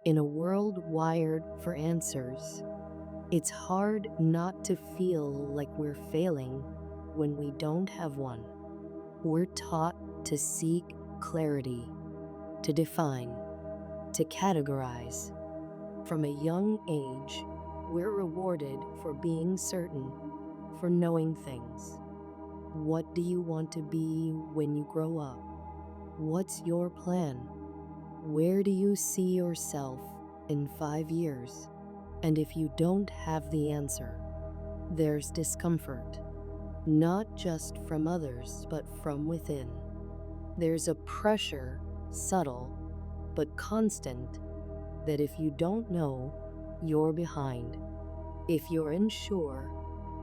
In a world wired for answers, it's hard not to feel like we're failing when we don't have one. We're taught to seek clarity, to define, to categorize. From a young age, we're rewarded for being certain, for knowing things. What do you want to be when you grow up? What's your plan? Where do you see yourself in 5 years? And if you don't have the answer, there's discomfort, not just from others, but from within. There's a pressure, subtle but constant, that if you don't know, you're behind. If you're unsure,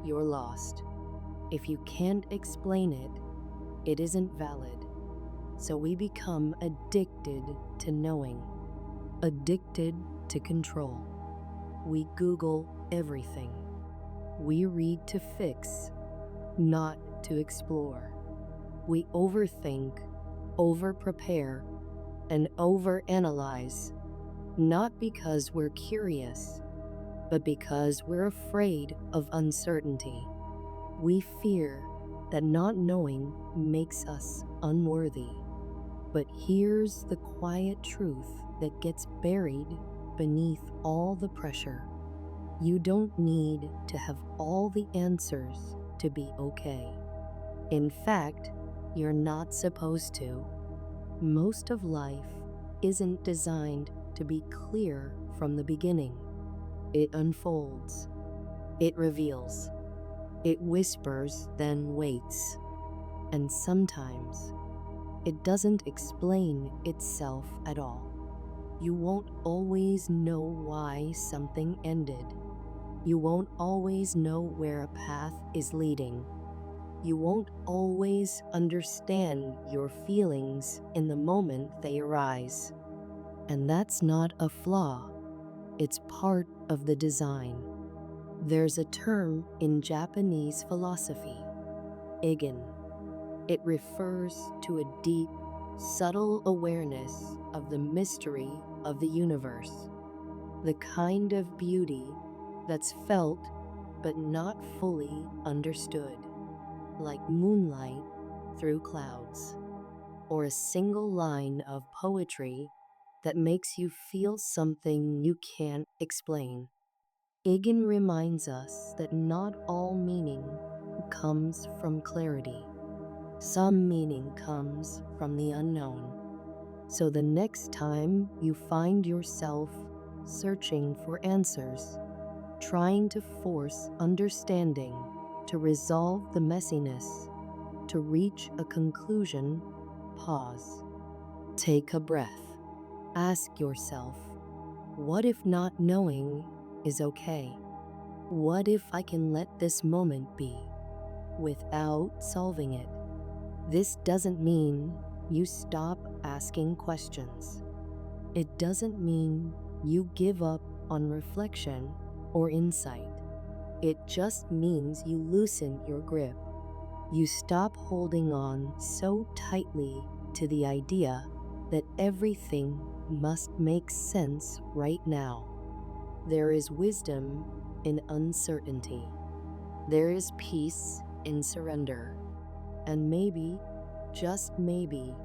you're lost. If you can't explain it, it isn't valid. So we become addicted to knowing, addicted to control. We Google everything. We read to fix, not to explore. We overthink, over-prepare, and overanalyze, not because we're curious, but because we're afraid of uncertainty. We fear that not knowing makes us unworthy. But here's the quiet truth that gets buried beneath all the pressure. You don't need to have all the answers to be okay. In fact, you're not supposed to. Most of life isn't designed to be clear from the beginning. It unfolds. It reveals. It whispers, then waits. And sometimes it doesn't explain itself at all. You won't always know why something ended. You won't always know where a path is leading. You won't always understand your feelings in the moment they arise. And that's not a flaw. It's part of the design. There's a term in Japanese philosophy, eigen. It refers to a deep, subtle awareness of the mystery of the universe, the kind of beauty that's felt but not fully understood, like moonlight through clouds, or a single line of poetry that makes you feel something you can't explain. Eigen reminds us that not all meaning comes from clarity. Some meaning comes from the unknown. So the next time you find yourself searching for answers, trying to force understanding, to resolve the messiness, to reach a conclusion, pause. Take a breath. Ask yourself, what if not knowing is okay? What if I can let this moment be without solving it? This doesn't mean you stop asking questions. It doesn't mean you give up on reflection or insight. It just means you loosen your grip. You stop holding on so tightly to the idea that everything must make sense right now. There is wisdom in uncertainty. There is peace in surrender. And maybe, just maybe,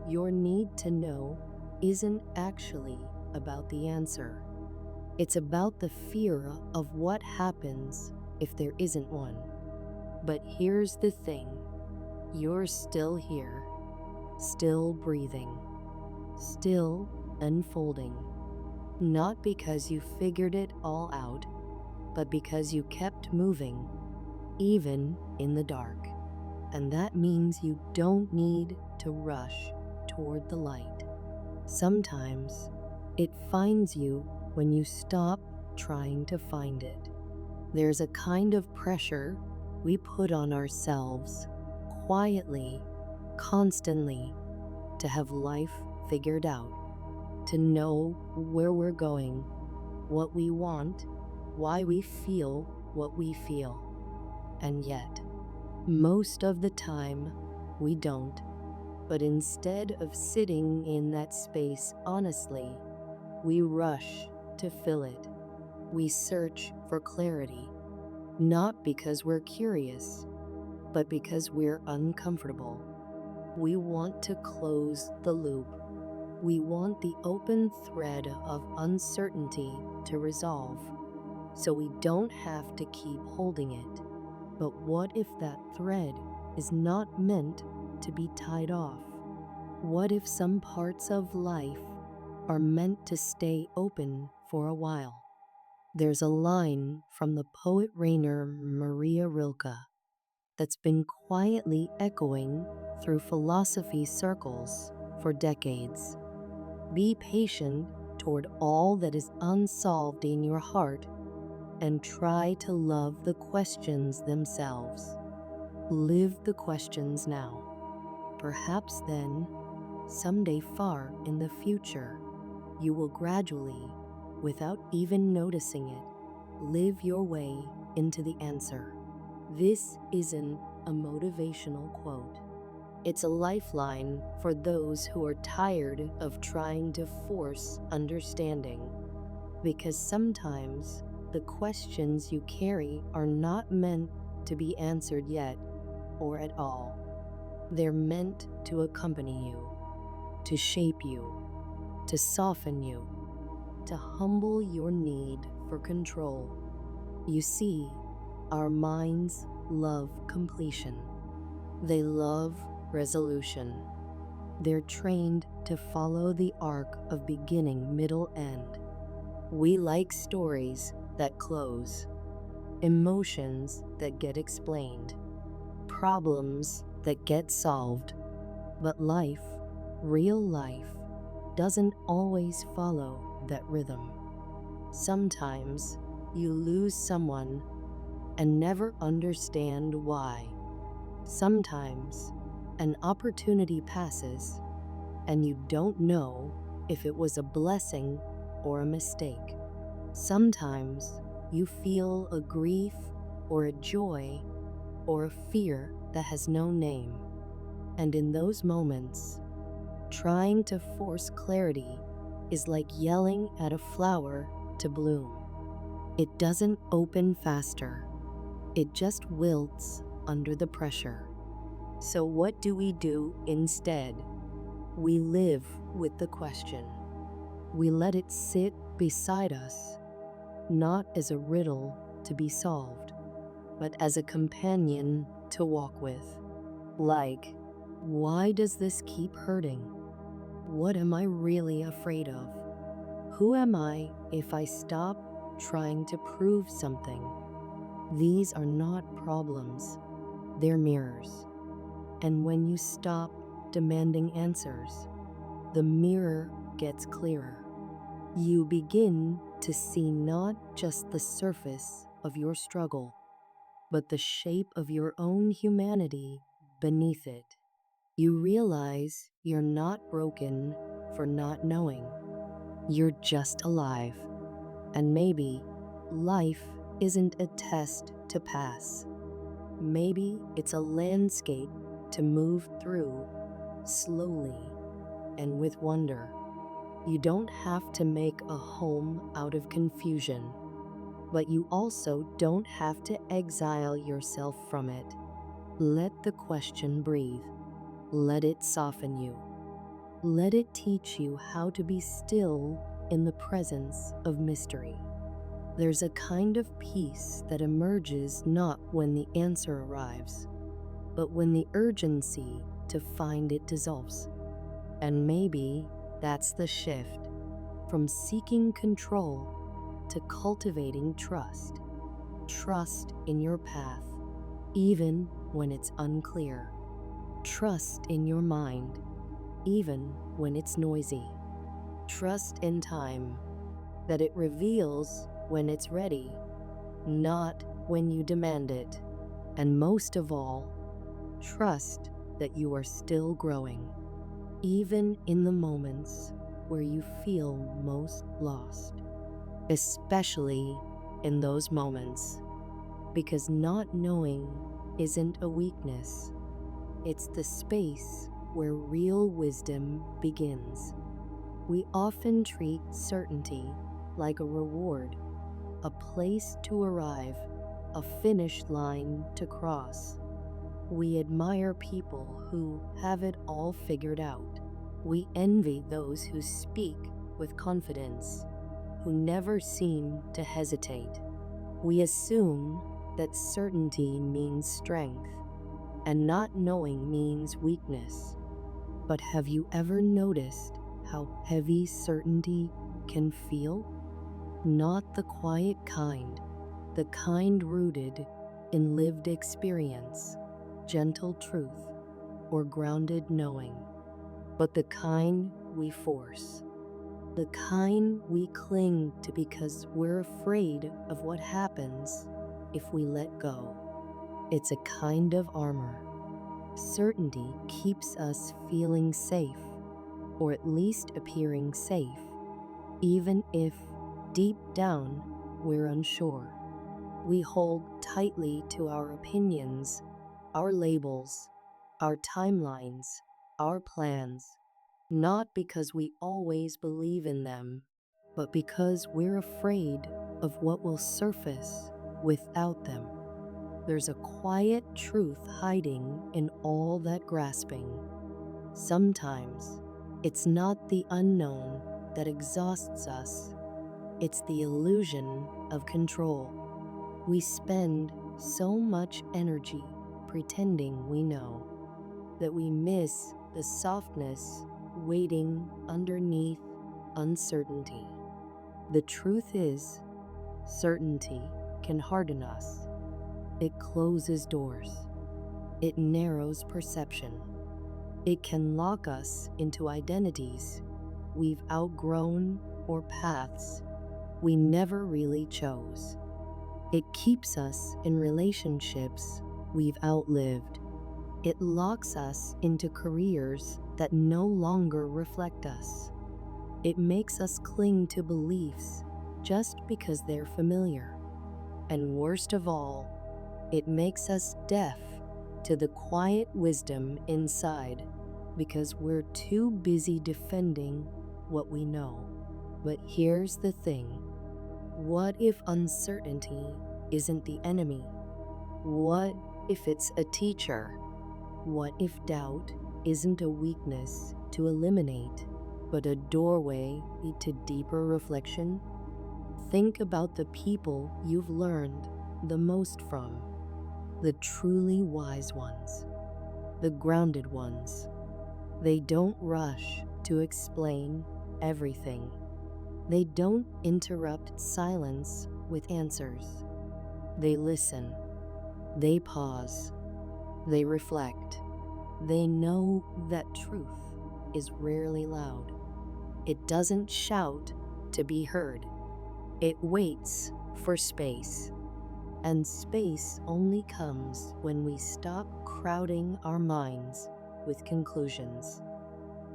your need to know isn't actually about the answer. It's about the fear of what happens if there isn't one. But here's the thing, you're still here, still breathing, still unfolding. Not because you figured it all out, but because you kept moving, even in the dark. And that means you don't need to rush toward the light. Sometimes it finds you when you stop trying to find it. There's a kind of pressure we put on ourselves, quietly, constantly, to have life figured out, to know where we're going, what we want, why we feel what we feel. And yet, most of the time, we don't. But instead of sitting in that space honestly, We rush to fill it. We search for clarity, not because we're curious, but because we're uncomfortable. We want to close the loop. We want the open thread of uncertainty to resolve, so we don't have to keep holding it. But what if that thread is not meant to be tied off? What if some parts of life are meant to stay open for a while? There's a line from the poet Rainer Maria Rilke that's been quietly echoing through philosophy circles for decades. Be patient toward all that is unsolved in your heart and try to love the questions themselves. Live the questions now. Perhaps then, someday far in the future, you will gradually, without even noticing it, live your way into the answer. This isn't a motivational quote. It's a lifeline for those who are tired of trying to force understanding. Because sometimes the questions you carry are not meant to be answered yet or at all. They're meant to accompany you, to shape you, to soften you, to humble your need for control. You see, our minds love completion. They love resolution. They're trained to follow the arc of beginning, middle, end. We like stories that close, emotions that get explained, problems that get solved. But life, real life, doesn't always follow that rhythm. Sometimes you lose someone and never understand why. Sometimes an opportunity passes and you don't know if it was a blessing or a mistake. Sometimes you feel a grief or a joy or a fear that has no name. And in those moments, trying to force clarity is like yelling at a flower to bloom. It doesn't open faster. It just wilts under the pressure. So what do we do instead? We live with the question. We let it sit beside us, not as a riddle to be solved, but as a companion to walk with. Like, why does this keep hurting? What am I really afraid of? Who am I if I stop trying to prove something? These are not problems, they're mirrors. And when you stop demanding answers, the mirror gets clearer. You begin to see not just the surface of your struggle, but the shape of your own humanity beneath it. You realize you're not broken for not knowing. You're just alive. And maybe life isn't a test to pass. Maybe it's a landscape to move through slowly and with wonder. You don't have to make a home out of confusion, but you also don't have to exile yourself from it. Let the question breathe. Let it soften you. Let it teach you how to be still in the presence of mystery. There's a kind of peace that emerges not when the answer arrives, but when the urgency to find it dissolves. And maybe that's the shift from seeking control to cultivating trust. Trust in your path, even when it's unclear. Trust in your mind, even when it's noisy. Trust in time, that it reveals when it's ready, not when you demand it. And most of all, trust that you are still growing, even in the moments where you feel most lost. Especially in those moments, because not knowing isn't a weakness. It's the space where real wisdom begins. We often treat certainty like a reward, a place to arrive, a finish line to cross. We admire people who have it all figured out. We envy those who speak with confidence, who never seem to hesitate. We assume that certainty means strength, and not knowing means weakness. But have you ever noticed how heavy certainty can feel? Not the quiet kind, the kind rooted in lived experience, gentle truth, or grounded knowing, but the kind we force, the kind we cling to because we're afraid of what happens if we let go. It's a kind of armor. Certainty keeps us feeling safe, or at least appearing safe, even if deep down we're unsure. We hold tightly to our opinions, our labels, our timelines, our plans, not because we always believe in them, but because we're afraid of what will surface without them. There's a quiet truth hiding in all that grasping. Sometimes it's not the unknown that exhausts us, it's the illusion of control. We spend so much energy pretending we know that we miss the softness waiting underneath uncertainty. The truth is, certainty can harden us. It closes doors. It narrows perception. It can lock us into identities we've outgrown or paths we never really chose. It keeps us in relationships we've outlived. It locks us into careers that no longer reflect us. It makes us cling to beliefs just because they're familiar. And worst of all, it makes us deaf to the quiet wisdom inside because we're too busy defending what we know. But here's the thing. What if uncertainty isn't the enemy? What if it's a teacher? What if doubt isn't a weakness to eliminate, but a doorway to deeper reflection? Think about the people you've learned the most from, the truly wise ones, the grounded ones. They don't rush to explain everything. They don't interrupt silence with answers. They listen. They pause. They reflect. They know that truth is rarely loud. It doesn't shout to be heard. It waits for space. And space only comes when we stop crowding our minds with conclusions.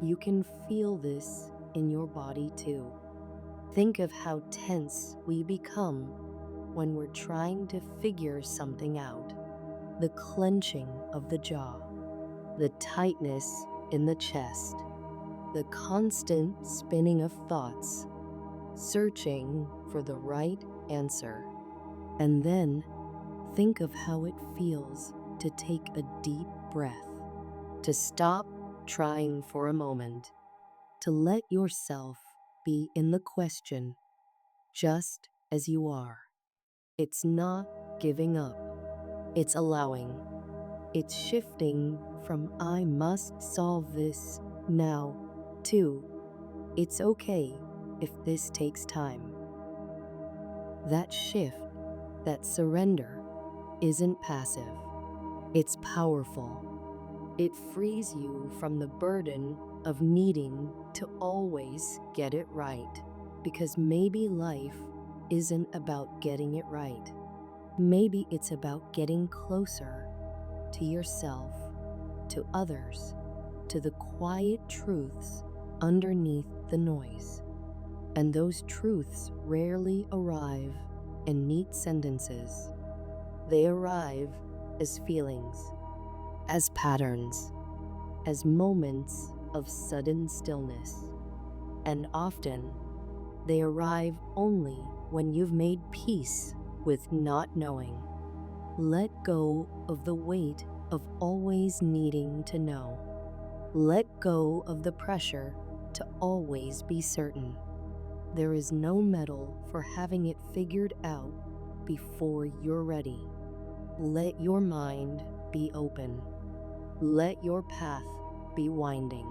You can feel this in your body too. Think of how tense we become when we're trying to figure something out. The clenching of the jaw, the tightness in the chest, the constant spinning of thoughts, searching for the right answer. And then think of how it feels to take a deep breath, to stop trying for a moment, to let yourself be in the question just as you are. It's not giving up, it's allowing. It's shifting from I must solve this now to it's okay if this takes time. That shift, that surrender, isn't passive. It's powerful. It frees you from the burden of needing to always get it right, because maybe life isn't about getting it right. Maybe it's about getting closer to yourself, to others, to the quiet truths underneath the noise. And those truths rarely arrive in neat sentences. They arrive as feelings, as patterns, as moments of sudden stillness. And often, they arrive only when you've made peace with not knowing. Let go of the weight of always needing to know. Let go of the pressure to always be certain. There is no medal for having it figured out before you're ready. Let your mind be open. Let your path be winding.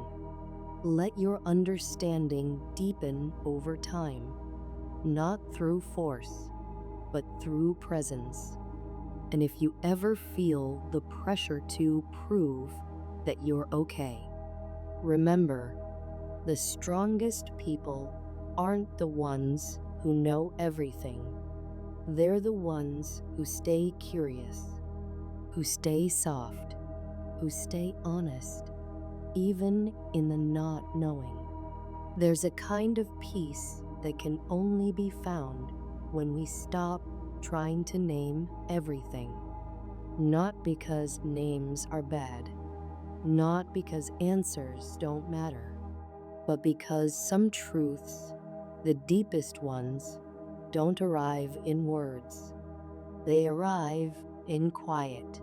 Let your understanding deepen over time, not through force, but through presence. And if you ever feel the pressure to prove that you're okay, remember, the strongest people aren't the ones who know everything. They're the ones who stay curious, who stay soft, who stay honest, even in the not knowing. There's a kind of peace that can only be found when we stop trying to name everything. Not because names are bad, not because answers don't matter, but because some truths, the deepest ones, don't arrive in words. They arrive in quiet,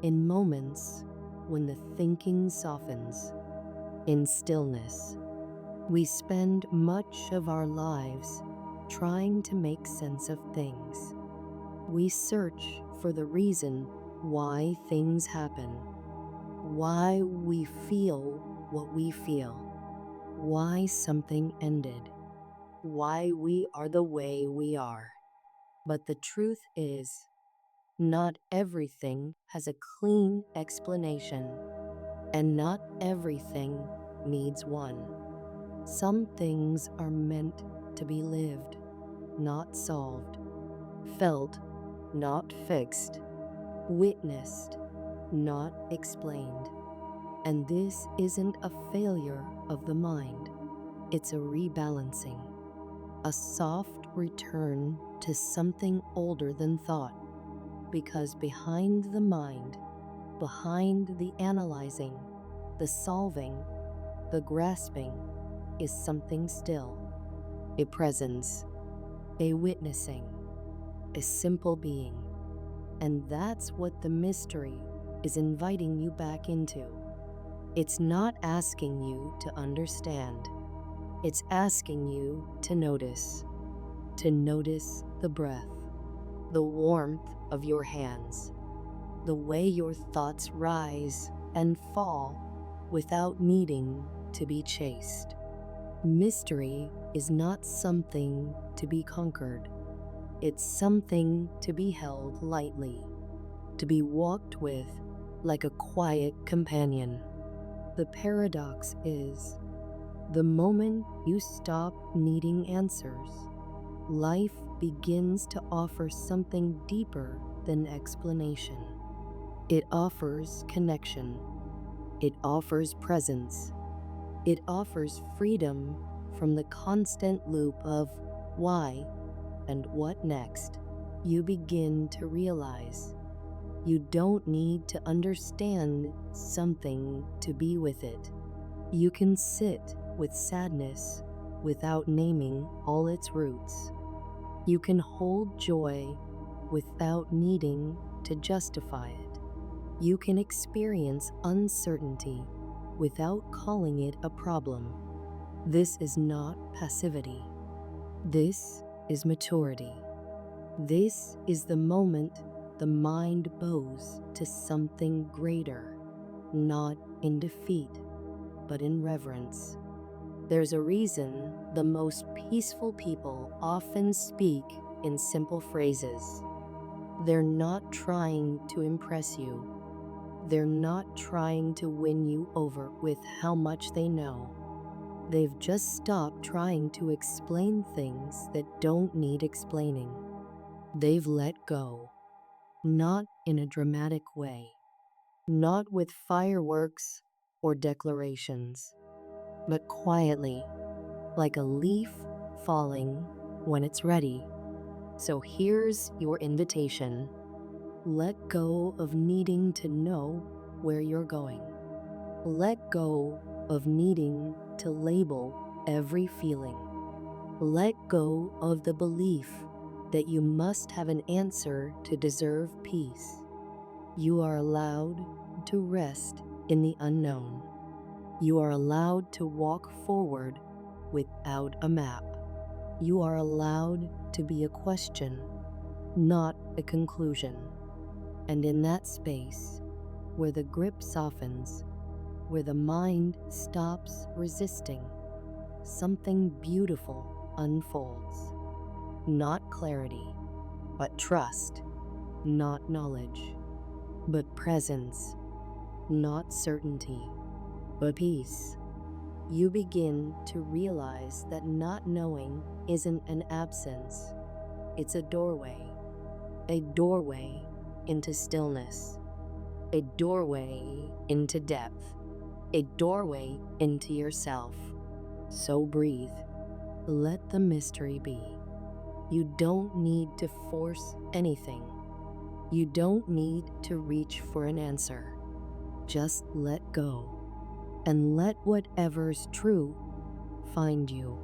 in moments when the thinking softens, in stillness. We spend much of our lives trying to make sense of things. We search for the reason why things happen, why we feel what we feel, why something ended, why we are the way we are. But the truth is, not everything has a clean explanation, and not everything needs one. Some things are meant to be lived, not solved, felt, not fixed, witnessed, not explained. And this isn't a failure of the mind, it's a rebalancing, a soft return to something older than thought. Because behind the mind, behind the analyzing, the solving, the grasping, is something still, a presence, a witnessing, a simple being. And that's what the mystery is inviting you back into. It's not asking you to understand. It's asking you to notice the breath, the warmth of your hands, the way your thoughts rise and fall without needing to be chased. Mystery is not something to be conquered. It's something to be held lightly, to be walked with like a quiet companion. The paradox is, the moment you stop needing answers, life begins to offer something deeper than explanation. It offers connection. It offers presence. It offers freedom from the constant loop of why and what next. You begin to realize you don't need to understand something to be with it. You can sit with sadness without naming all its roots. You can hold joy without needing to justify it. You can experience uncertainty without calling it a problem. This is not passivity. This is maturity. This is the moment the mind bows to something greater, not in defeat, but in reverence. There's a reason the most peaceful people often speak in simple phrases. They're not trying to impress you. They're not trying to win you over with how much they know. They've just stopped trying to explain things that don't need explaining. They've let go, not in a dramatic way, not with fireworks or declarations, but quietly, like a leaf falling when it's ready. So here's your invitation. Let go of needing to know where you're going. Let go of needing to label every feeling. Let go of the belief that you must have an answer to deserve peace. You are allowed to rest in the unknown. You are allowed to walk forward without a map. You are allowed to be a question, not a conclusion. And in that space, where the grip softens, where the mind stops resisting, something beautiful unfolds. Not clarity, but trust. Not knowledge, but presence. Not certainty, but peace. You begin to realize that not knowing isn't an absence. It's a doorway into stillness, a doorway into depth, a doorway into yourself. So breathe. Let the mystery be. You don't need to force anything. You don't need to reach for an answer. Just let go and let whatever's true find you.